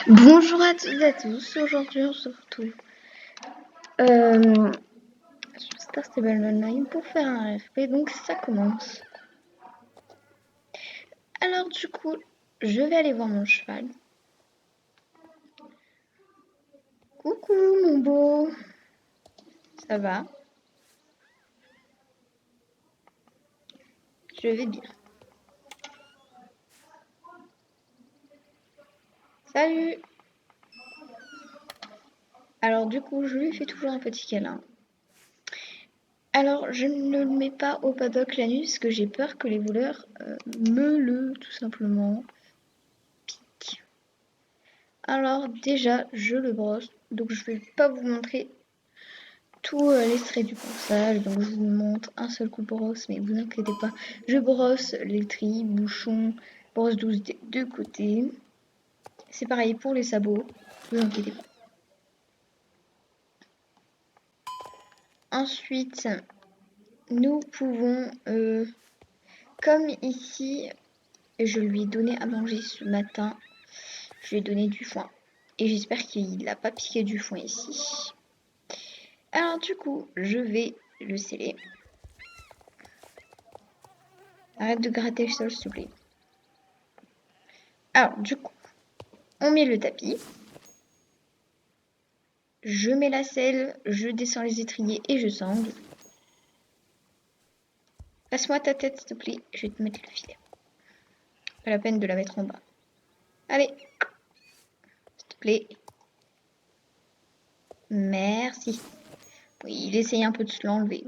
Bonjour à toutes et à tous, aujourd'hui on se retrouve sur Star Stable Online pour faire un RFP, donc ça commence. Alors du coup, je vais aller voir mon cheval. Coucou mon beau, ça va? Je vais bien. Salut! Alors du coup, je lui fais toujours un petit câlin. Alors je ne le mets pas au paddock la nuit parce que j'ai peur que les voleurs me le, tout simplement, piquent. Alors déjà, je le brosse, donc je vais pas vous montrer tout l'extrait du ponçage, donc je vous montre un seul coup de brosse, mais vous inquiétez pas, je brosse les trilles, bouchons, brosse douce des deux côtés. C'est pareil pour les sabots, vous inquiétez pas. Ensuite, nous pouvons, comme ici, je lui ai donné à manger ce matin, je lui ai donné du foin. Et j'espère qu'il n'a pas piqué du foin ici. Alors du coup, je vais le sceller. Arrête de gratter le sol, s'il te plaît. Alors du coup, on met le tapis. Je mets la selle, je descends les étriers et je sangle. Passe-moi ta tête, s'il te plaît. Je vais te mettre le filet. Pas la peine de la mettre en bas. Allez, s'il te plaît. Merci. Oui, il essaye un peu de se l'enlever.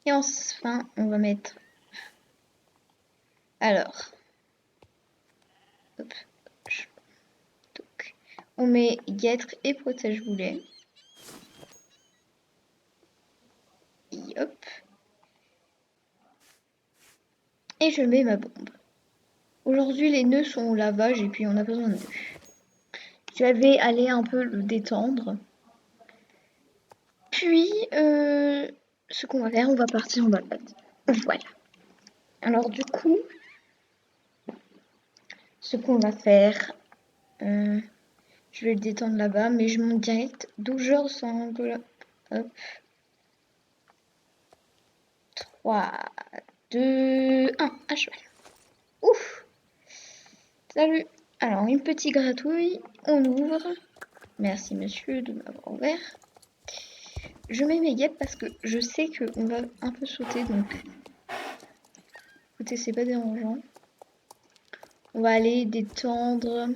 Et enfin, on va mettre... Alors. Hop. Donc, on met guêtre et protège-boulet. Et hop. Et je mets ma bombe. Aujourd'hui, les nœuds sont au lavage et puis on a besoin de nœuds. Je vais aller un peu le détendre. Puis, ce qu'on va faire, on va partir en balade. Voilà. Alors du coup, ce qu'on va faire, je vais le détendre là-bas, mais je monte direct d'où je ressemble. Hop. 3, 2, 1, à cheval. Ouf. Salut. Alors, une petite gratouille, on ouvre. Merci monsieur de m'avoir ouvert. Je mets mes guêpes parce que je sais qu'on va un peu sauter, donc écoutez, c'est pas dérangeant. On va aller détendre.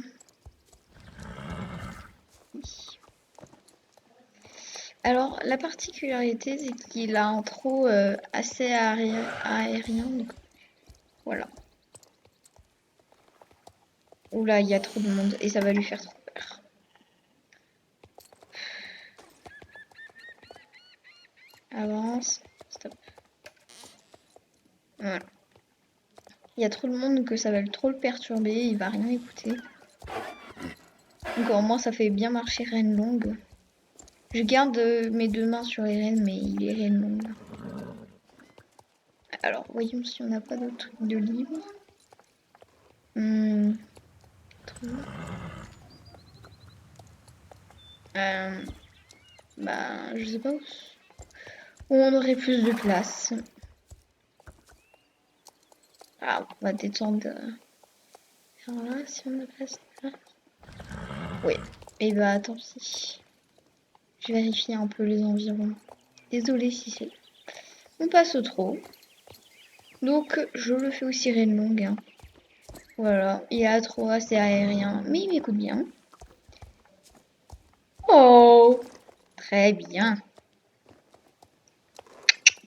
Alors, la particularité, c'est qu'il a un trot assez aérien. Donc, voilà. Oula, il y a trop de monde et ça va lui faire trop peur. Avance. Stop. Voilà. Il y a trop de monde que ça va trop le perturber. Il va rien écouter. Donc, au moins, ça fait bien marcher Reine Longue. Je garde mes deux mains sur les rennes, mais il est Reine Longue. Alors, voyons si on n'a pas d'autres trucs de libre. Bah, je sais pas où on aurait plus de place. Ah, on va détendre. Alors là, si on a place là. Oui. Et bah, tant pis. Je vérifie un peu les environs. Désolée si c'est. On passe au trot. Donc, je le fais aussi reine longue. Hein. Voilà. Il a trop assez aérien, mais il m'écoute bien. Oh! Très bien.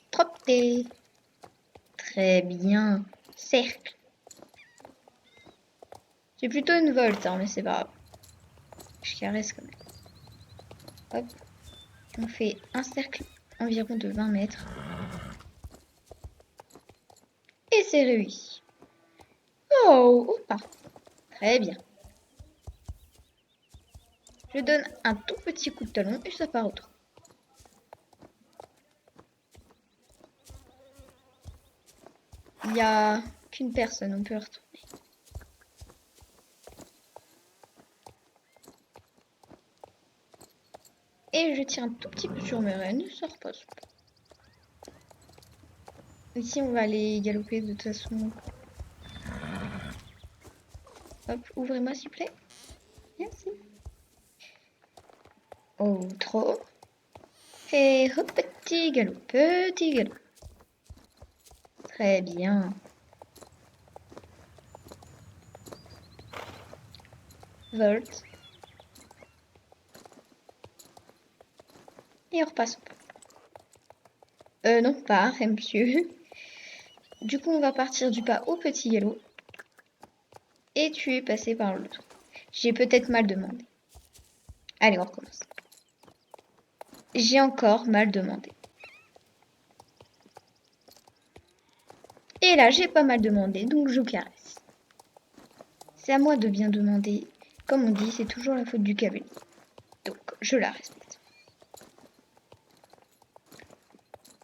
Trotté. Très bien. Cercle. C'est plutôt une volte, hein, mais c'est pas grave. Je caresse quand même. Hop. On fait un cercle environ de 20 mètres. Et c'est réussi. Oh, opa. Très bien. Je donne un tout petit coup de talon et ça part au trou. Il n'y a qu'une personne, on peut retourner. Et je tire un tout petit peu sur mes rênes, ça repasse. Ici, on va aller galoper de toute façon. Hop, ouvrez-moi s'il vous plaît. Merci. Oh, trop. Et hop, petit galop, petit galop. Très bien. Volt. Et on repasse. Non, pas, monsieur. Du coup, on va partir du pas au petit galop. Et tu es passé par l'autre. J'ai peut-être mal demandé. Allez, on recommence. J'ai encore mal demandé. Et là, j'ai pas mal demandé, donc je caresse. C'est à moi de bien demander. Comme on dit, c'est toujours la faute du cavalier. Donc, je la respecte.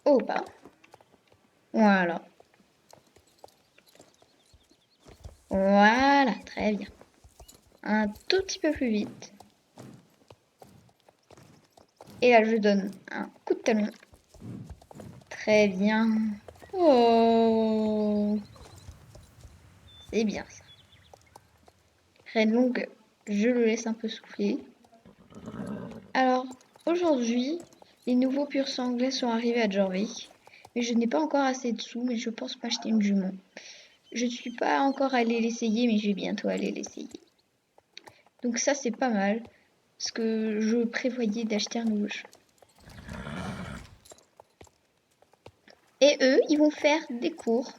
Au bas. Voilà. Voilà, très bien. Un tout petit peu plus vite. Et là, je donne un coup de talon. Très bien. Oh, c'est bien ça. Reine longue, je le laisse un peu souffler. Alors, aujourd'hui, les nouveaux purs sanglais sont arrivés à Jorvik. Mais je n'ai pas encore assez de sous, mais je pense m'acheter une jument. Je ne suis pas encore allée l'essayer, mais je vais bientôt aller l'essayer. Donc ça, c'est pas mal. Parce que je prévoyais d'acheter un nouveau cheval. Et eux, ils vont faire des cours.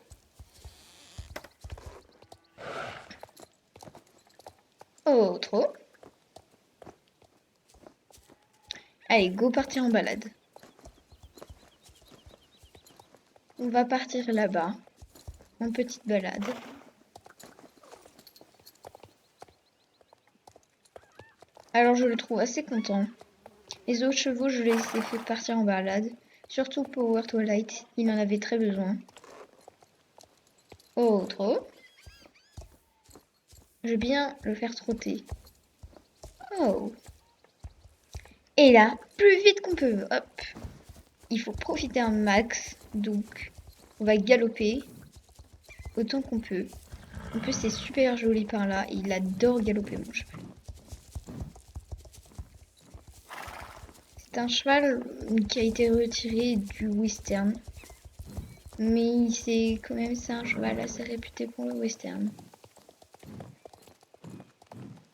Oh, trop. Allez, go partir en balade. On va partir là-bas, en petite balade. Alors je le trouve assez content. Les autres chevaux, je les ai fait partir en balade. Surtout Power Twilight, il en avait très besoin. Oh, trop. Je vais bien le faire trotter. Oh. Et là, plus vite qu'on peut. Hop. Il faut profiter un max. Donc, on va galoper autant qu'on peut. En plus, c'est super joli par là. Il adore galoper, mon cheval. C'est un cheval qui a été retiré du western. Mais c'est quand même un cheval assez réputé pour le western.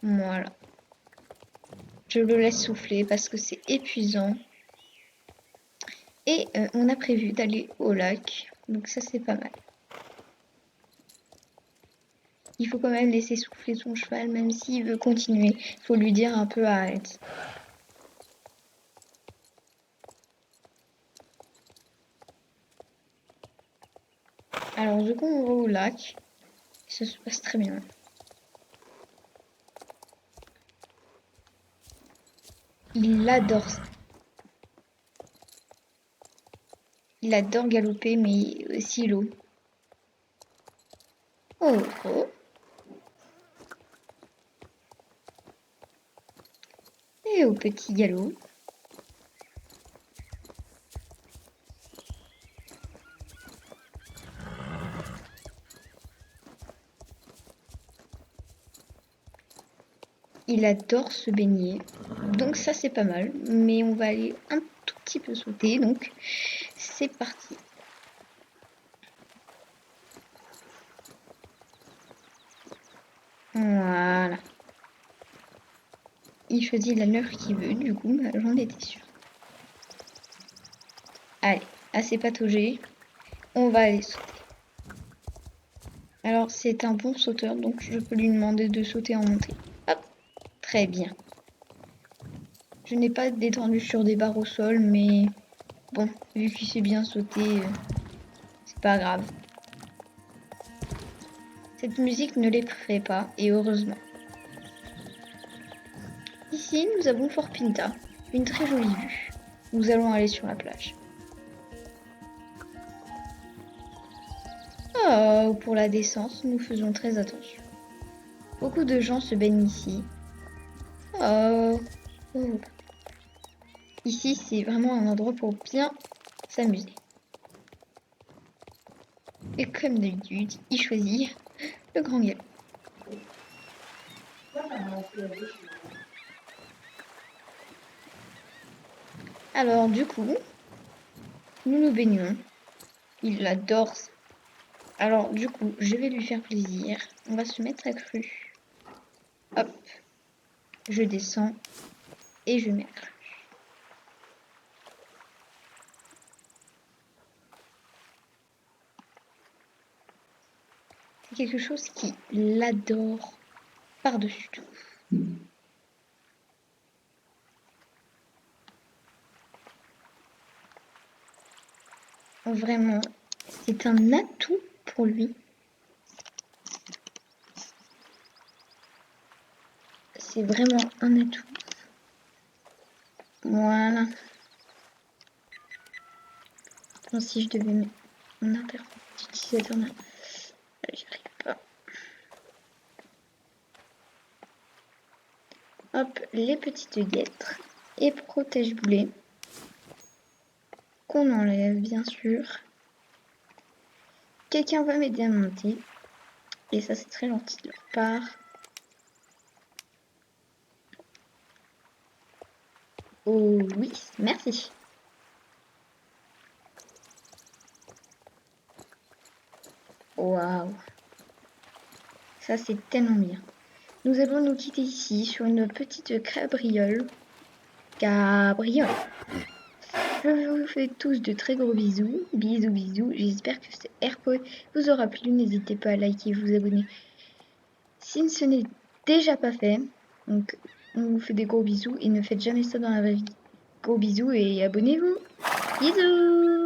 Voilà. Je le laisse souffler parce que c'est épuisant. Et on a prévu d'aller au lac. Donc ça, c'est pas mal. Il faut quand même laisser souffler son cheval, même s'il veut continuer. Il faut lui dire un peu arrête. Alors du coup, on va au lac. Ça se passe très bien. Il adore ça. Il adore galoper, mais aussi l'eau. Oh, oh. Et au petit galop. Il adore se baigner. Donc ça, c'est pas mal. Mais on va aller un tout petit peu sauter. Donc, c'est parti. Voilà. Il choisit l'allure qu'il veut, du coup, bah, j'en étais sûre. Allez, assez pataugé. On va aller sauter. Alors, c'est un bon sauteur, donc je peux lui demander de sauter en montée. Hop, très bien. Je n'ai pas détendu sur des barres au sol, mais bon, vu qu'il sait bien sauter, c'est pas grave. Cette musique ne l'effraie pas, et heureusement. Ici, nous avons Fort Pinta, une très jolie vue. Nous allons aller sur la plage. Oh, pour la descente, nous faisons très attention. Beaucoup de gens se baignent ici. Oh, oh. Ici, c'est vraiment un endroit pour bien s'amuser. Et comme d'habitude, il choisit le grand galop. Alors du coup, nous nous baignons. Il adore ça. Alors du coup, je vais lui faire plaisir. On va se mettre à cru. Hop, je descends et je mets à cru. C'est quelque chose qu'il adore par-dessus tout. Vraiment, c'est un atout pour lui. C'est vraiment un atout. Voilà. Bon, si je devais mettre mon interface d'utilisateur, j'y arrive pas. Hop, les petites guêtres et protège-boulets qu'on enlève bien sûr. Quelqu'un va m'aider à monter et ça c'est très gentil de leur part. Oh oui, merci. Waouh, ça c'est tellement bien. Nous allons nous quitter ici sur une petite cabriole. Cabriole. Je vous fais tous de très gros bisous. Bisous, bisous. J'espère que ce AirPod vous aura plu. N'hésitez pas à liker et vous abonner si ce n'est déjà pas fait. Donc, on vous fait des gros bisous et ne faites jamais ça dans la vraie vie. Gros bisous et abonnez-vous. Bisous!